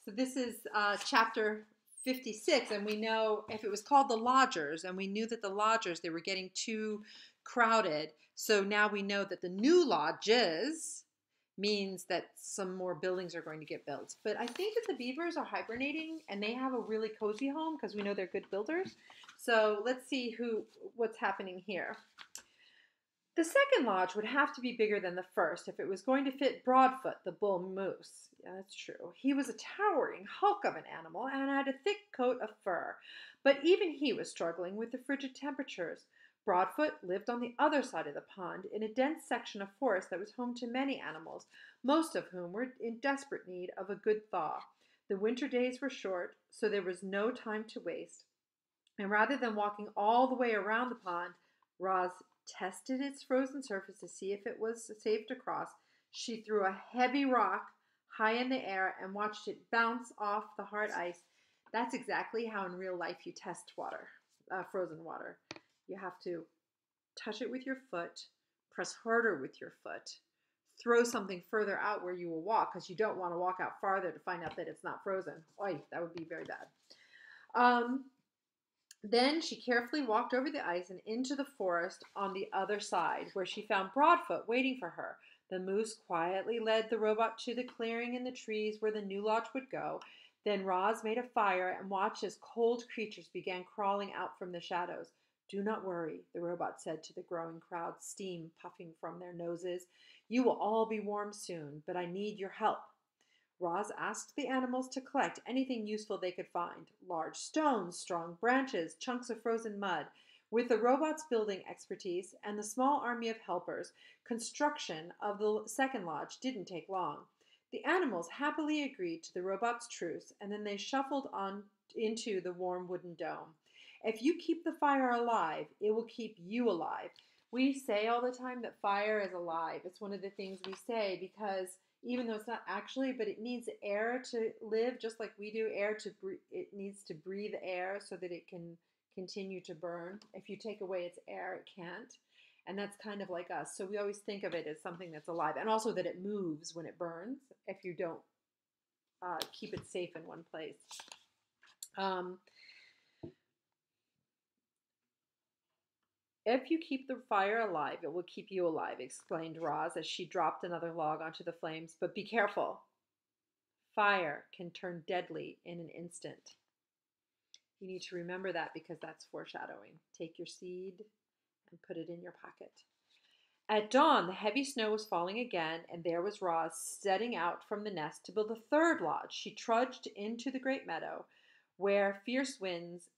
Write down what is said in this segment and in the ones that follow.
So this is chapter 56, and we know if it was called the Lodgers, and we knew that the Lodgers, they were getting too crowded. So now we know that the new lodges means that some more buildings are going to get built. But I think that the beavers are hibernating and they have a really cozy home because we know they're good builders. So let's see what's happening here. The second lodge would have to be bigger than the first if it was going to fit Broadfoot, the bull moose. Yeah, that's true. He was a towering hulk of an animal and had a thick coat of fur, but even he was struggling with the frigid temperatures. Broadfoot lived on the other side of the pond in a dense section of forest that was home to many animals, most of whom were in desperate need of a good thaw. The winter days were short, so there was no time to waste, and rather than walking all the way around the pond, Roz tested its frozen surface to see if it was safe to cross. She threw a heavy rock high in the air and watched it bounce off the hard ice. That's exactly how in real life you test water, frozen water. You have to touch it with your foot, press harder with your foot, throw something further out where you will walk because you don't want to walk out farther to find out that it's not frozen. Oy, that would be very bad. Then she carefully walked over the ice and into the forest on the other side, where she found Broadfoot waiting for her. The moose quietly led the robot to the clearing in the trees where the new lodge would go. Then Roz made a fire and watched as cold creatures began crawling out from the shadows. Do not worry, the robot said to the growing crowd, steam puffing from their noses. You will all be warm soon, but I need your help. Roz asked the animals to collect anything useful they could find: large stones, strong branches, chunks of frozen mud. With the robot's building expertise and the small army of helpers, construction of the second lodge didn't take long. The animals happily agreed to the robot's truce, and then they shuffled on into the warm wooden dome. If you keep the fire alive, it will keep you alive. We say all the time that fire is alive. It's one of the things we say because even though it's not actually, but it needs air to live just like we do. Air to breathe, it needs to breathe air so that it can continue to burn. If you take away its air, it can't. And that's kind of like us. So we always think of it as something that's alive, and also that it moves when it burns if you don't keep it safe in one place. If you keep the fire alive, it will keep you alive, explained Roz as she dropped another log onto the flames. But be careful. Fire can turn deadly in an instant. You need to remember that because that's foreshadowing. Take your seed and put it in your pocket. At dawn, the heavy snow was falling again, and there was Roz setting out from the nest to build a third lodge. She trudged into the great meadow, where fierce winds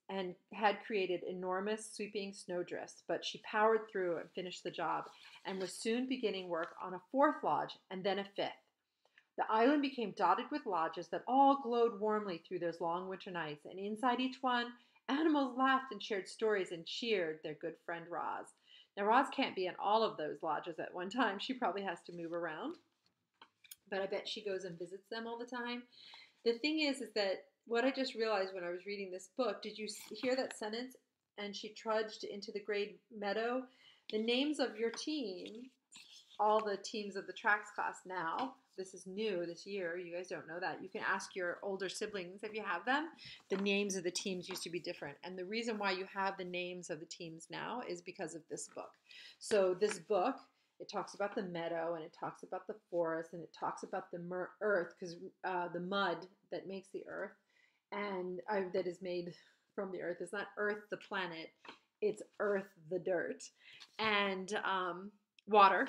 had created enormous sweeping snowdrifts, but she powered through and finished the job, and was soon beginning work on a fourth lodge and then a fifth. The island became dotted with lodges that all glowed warmly through those long winter nights, and inside each one, animals laughed and shared stories and cheered their good friend Roz. Now, Roz can't be in all of those lodges at one time. She probably has to move around, but I bet she goes and visits them all the time. The thing is that what I just realized when I was reading this book, did you hear that sentence? And she trudged into the great meadow. The names of your team, all the teams of the tracks class now, this is new this year. You guys don't know that. You can ask your older siblings if you have them. The names of the teams used to be different. And the reason why you have the names of the teams now is because of this book. So this book, it talks about the meadow, and it talks about the forest, and it talks about the earth, because the mud that makes the earth and that is made from the earth. It's not Earth the planet, it's Earth the dirt. And water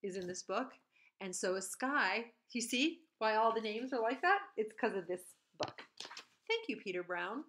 is in this book, and so is sky. You see why all the names are like that? It's because of this book. Thank you, Peter Brown.